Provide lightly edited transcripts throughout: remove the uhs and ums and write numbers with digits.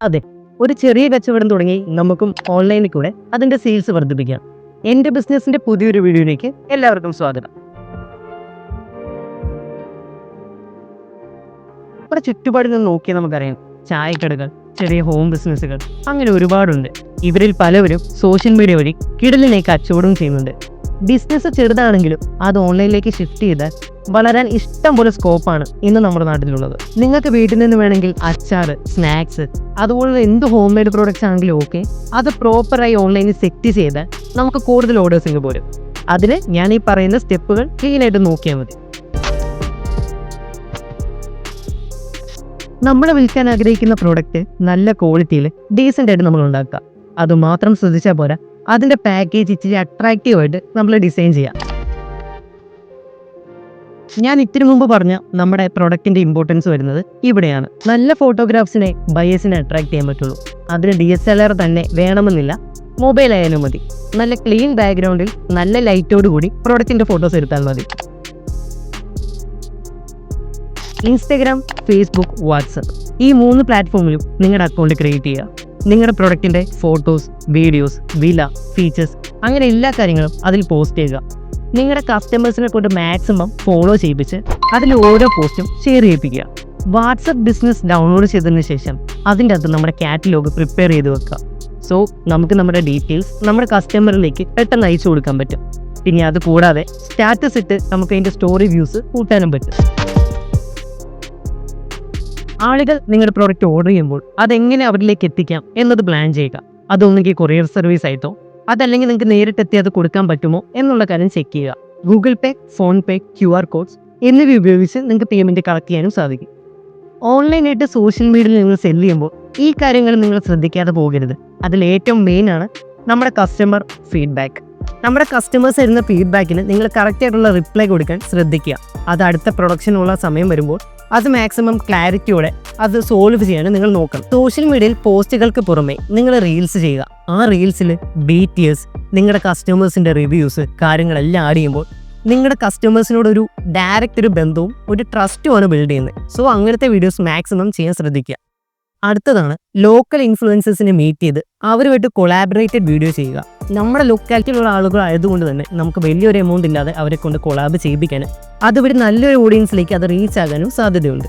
അതെ, ഒരു ചെറിയ കച്ചവടം തുടങ്ങി നമുക്കും ഓൺലൈനിൽ കൂടെ അതിന്റെ സെയിൽസ് വർദ്ധിപ്പിക്കാം. എന്റെ ബിസിനസിന്റെ പുതിയൊരു വീഡിയോയിലേക്ക് എല്ലാവർക്കും സ്വാഗതം. നമ്മുടെ ചുറ്റുപാടിൽ നിന്ന് നോക്കിയാൽ നമുക്കറിയാം, ചായക്കടകൾ, ചെറിയ ഹോം ബിസിനസ്സുകൾ, അങ്ങനെ ഒരുപാടുണ്ട്. ഇവരിൽ പലവരും സോഷ്യൽ മീഡിയ വഴി കിടലിനെ കച്ചവടം ചെയ്യുന്നുണ്ട്. ബിസിനസ് ചെറുതാണെങ്കിലും അത് ഓൺലൈനിലേക്ക് ഷിഫ്റ്റ് ചെയ്താൽ വളരാൻ ഇഷ്ടം പോലെ സ്കോപ്പാണ് ഇന്ന് നമ്മുടെ നാട്ടിലുള്ളത്. നിങ്ങൾക്ക് വീട്ടിൽ നിന്ന് വേണമെങ്കിൽ അച്ചാർ, സ്നാക്സ്, അതുപോലുള്ള എന്ത് ഹോം മെയ്ഡ് പ്രോഡക്റ്റ്സ് ആണെങ്കിലും ഓക്കെ, അത് പ്രോപ്പറായി ഓൺലൈനിൽ സെറ്റ് ചെയ്താൽ നമുക്ക് കൂടുതൽ ഓർഡേഴ്സിങ് പോരും. അതിന് ഞാൻ ഈ പറയുന്ന സ്റ്റെപ്പുകൾ ക്ലീനായിട്ട് നോക്കിയാൽ മതി. നമ്മൾ വിൽക്കാൻ ആഗ്രഹിക്കുന്ന പ്രോഡക്റ്റ് നല്ല ക്വാളിറ്റിയിൽ ഡീസൻ്റ് ആയിട്ട് നമ്മൾ ഉണ്ടാക്കുക. അതുമാത്രം ശ്രദ്ധിച്ചാൽ പോരാ, അതിൻ്റെ പാക്കേജ് ഇച്ചിരി അട്രാക്റ്റീവായിട്ട് നമ്മൾ ഡിസൈൻ ചെയ്യാം. ഞാൻ ഇത്തിരി മുമ്പ് പറഞ്ഞ നമ്മുടെ പ്രൊഡക്റ്റിൻ്റെ ഇമ്പോർട്ടൻസ് വരുന്നത് ഇവിടെയാണ്. നല്ല ഫോട്ടോഗ്രാഫ്സിനെ ബയേഴ്സിനെ അട്രാക്ട് ചെയ്യാൻ പറ്റുള്ളൂ. അതിന് DSLR തന്നെ വേണമെന്നില്ല, മൊബൈൽ ആയാലും മതി. നല്ല ക്ലീൻ ബാക്ക്ഗ്രൗണ്ടിൽ നല്ല ലൈറ്റോട് കൂടി പ്രൊഡക്റ്റിൻ്റെ ഫോട്ടോസ് എടുത്താൽ മതി. ഇൻസ്റ്റഗ്രാം, ഫേസ്ബുക്ക്, വാട്സപ്പ്, ഈ 3 പ്ലാറ്റ്ഫോമിലും നിങ്ങളുടെ അക്കൗണ്ട് ക്രിയേറ്റ് ചെയ്യുക. നിങ്ങളുടെ പ്രൊഡക്റ്റിൻ്റെ ഫോട്ടോസ്, വീഡിയോസ്, വില, ഫീച്ചേഴ്സ്, അങ്ങനെ എല്ലാ കാര്യങ്ങളും അതിൽ പോസ്റ്റ് ചെയ്യുക. നിങ്ങളുടെ കസ്റ്റമേഴ്സിനെ കൊണ്ട് മാക്സിമം ഫോളോ ചെയ്യിപ്പിച്ച് അതിൽ ഓരോ പോസ്റ്റും ഷെയർ ചെയ്യിപ്പിക്കുക. വാട്സപ്പ് ബിസിനസ് ഡൗൺലോഡ് ചെയ്തതിന് ശേഷം അതിൻ്റെ അകത്ത് നമ്മുടെ കാറ്റലോഗ് പ്രിപ്പയർ ചെയ്ത് വെക്കുക. സോ നമുക്ക് നമ്മുടെ ഡീറ്റെയിൽസ് നമ്മുടെ കസ്റ്റമറിലേക്ക് പെട്ടെന്ന് അയച്ചു കൊടുക്കാൻ പറ്റും. പിന്നെ അത് കൂടാതെ സ്റ്റാറ്റസ് ഇട്ട് നമുക്ക് അതിൻ്റെ സ്റ്റോറി വ്യൂസ് കൂട്ടാനും പറ്റും. ആളുകൾ നിങ്ങളുടെ പ്രോഡക്റ്റ് ഓർഡർ ചെയ്യുമ്പോൾ അതെങ്ങനെ അവരിലേക്ക് എത്തിക്കാം എന്നത് പ്ലാൻ ചെയ്യുക. അതൊന്നെങ്കിൽ കൊറിയർ സർവീസ് ആയിട്ടോ, അതല്ലെങ്കിൽ നിങ്ങൾക്ക് നേരിട്ടെത്തി അത് കൊടുക്കാൻ പറ്റുമോ എന്നുള്ള കാര്യം ചെക്ക് ചെയ്യുക. ഗൂഗിൾ പേ, ഫോൺ പേ, QR കോഡ്സ് എന്നിവ ഉപയോഗിച്ച് നിങ്ങൾക്ക് പേയ്മെൻറ്റ് കളക്ട് ചെയ്യാനും സാധിക്കും. ഓൺലൈനായിട്ട് സോഷ്യൽ മീഡിയയിൽ നിങ്ങൾ സെല് ചെയ്യുമ്പോൾ ഈ കാര്യങ്ങൾ നിങ്ങൾ ശ്രദ്ധിക്കാതെ പോകരുത്. അതിൽ ഏറ്റവും മെയിൻ ആണ് നമ്മുടെ കസ്റ്റമർ ഫീഡ്ബാക്ക്. നമ്മുടെ കസ്റ്റമേഴ്സ് തരുന്ന ഫീഡ്ബാക്കിന് നിങ്ങൾ കറക്റ്റായിട്ടുള്ള റിപ്ലൈ കൊടുക്കാൻ ശ്രദ്ധിക്കുക. അത് അടുത്ത പ്രൊഡക്ഷനുള്ള സമയം വരുമ്പോൾ അത് മാക്സിമം ക്ലാരിറ്റിയോടെ അത് സോൾവ് ചെയ്യാൻ നിങ്ങൾ നോക്കണം. സോഷ്യൽ മീഡിയയിൽ പോസ്റ്റുകൾക്ക് പുറമെ നിങ്ങൾ റീൽസ് ചെയ്യുക. ആ റീൽസിൽ BTS, നിങ്ങളുടെ കസ്റ്റമേഴ്സിൻ്റെ റിവ്യൂസ്, കാര്യങ്ങളെല്ലാം ആഡ് ചെയ്യുമ്പോൾ നിങ്ങളുടെ കസ്റ്റമേഴ്സിനോട് ഒരു ഡയറക്റ്റ് ഒരു ബന്ധവും ഒരു ട്രസ്റ്റുമാണ് ബിൽഡ് ചെയ്യുന്നത്. സോ അങ്ങനത്തെ വീഡിയോസ് മാക്സിമം ചെയ്യാൻ ശ്രദ്ധിക്കുക. അടുത്തതാണ് ലോക്കൽ ഇൻഫ്ലുവൻസേഴ്സിനെ മീറ്റ് ചെയ്ത് അവരുമായിട്ട് കൊളാബറേറ്റഡ് വീഡിയോ ചെയ്യുക. നമ്മുടെ ലൊക്കാലിറ്റിയിലുള്ള ആളുകൾ ആയതുകൊണ്ട് തന്നെ നമുക്ക് വലിയൊരു എമൗണ്ട് ഇല്ലാതെ അവരെ കൊണ്ട് കൊളാബ് ചെയ്യിപ്പിക്കാനും അതുവഴി നല്ലൊരു ഓഡിയൻസിലേക്ക് അത് റീച്ച് ആകാനും സാധ്യതയുണ്ട്.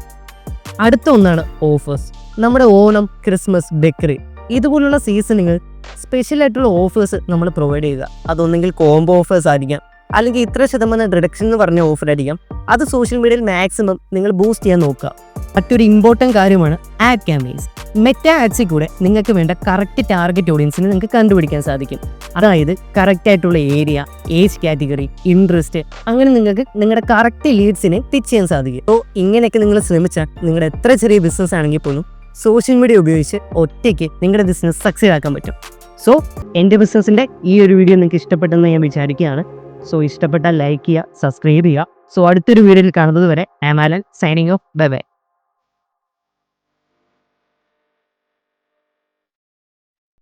അടുത്ത ഒന്നാണ് ഓഫേഴ്സ്. നമ്മുടെ ഓണം, ക്രിസ്മസ്, ബക്രീദ് ഇതുപോലുള്ള സീസണുകൾ സ്പെഷ്യലായിട്ടുള്ള ഓഫേഴ്സ് നമ്മൾ പ്രൊവൈഡ് ചെയ്യുക. അതൊന്നെങ്കിൽ കോംബോ ഓഫേഴ്സ് ആയിരിക്കാം, അല്ലെങ്കിൽ ഇത്ര ശതമാനം റിഡക്ഷൻ എന്ന് പറഞ്ഞ ഓഫർ ആയിരിക്കാം. അത് സോഷ്യൽ മീഡിയയിൽ മാക്സിമം നിങ്ങൾ ബൂസ്റ്റ് ചെയ്യാൻ നോക്കുക. മറ്റൊരു ഇമ്പോർട്ടൻറ്റ് കാര്യമാണ് ആഡ് ക്യാമ്പെയിൻസ്. മെറ്റാ ആഡ്സിൽ കൂടെ നിങ്ങൾക്ക് വേണ്ട കറക്റ്റ് ടാർഗറ്റ് ഓഡിയൻസിനെ നിങ്ങൾക്ക് കണ്ടുപിടിക്കാൻ സാധിക്കും. അതായത് കറക്റ്റായിട്ടുള്ള ഏരിയ, ഏജ് കാറ്റഗറി, ഇൻട്രസ്റ്റ്, അങ്ങനെ നിങ്ങൾക്ക് നിങ്ങളുടെ കറക്റ്റ് ലീഡ്സിനെ പിച്ച് ചെയ്യാൻ സാധിക്കും. അപ്പോൾ ഇങ്ങനെയൊക്കെ നിങ്ങൾ ശ്രമിച്ചാൽ നിങ്ങളുടെ എത്ര ചെറിയ ബിസിനസ് ആണെങ്കിൽ പോലും സോഷ്യൽ മീഡിയ ഉപയോഗിച്ച് ഒറ്റയ്ക്ക് നിങ്ങളുടെ ബിസിനസ് സക്സസ് ആക്കാൻ പറ്റും. സോ എൻ്റെ ബിസിനസ്സിൻ്റെ ഈ ഒരു വീഡിയോ നിങ്ങൾക്ക് ഇഷ്ടപ്പെട്ടെന്ന് ഞാൻ വിചാരിക്കുകയാണ്. സോ ഇഷ്ടപ്പെട്ടാൽ ലൈക്ക് ചെയ്യുക, സബ്സ്ക്രൈബ് ചെയ്യുക. സോ അടുത്തൊരു വീഡിയോയിൽ കാണുന്നത് വരെ I am Alan, signing off. Bye by.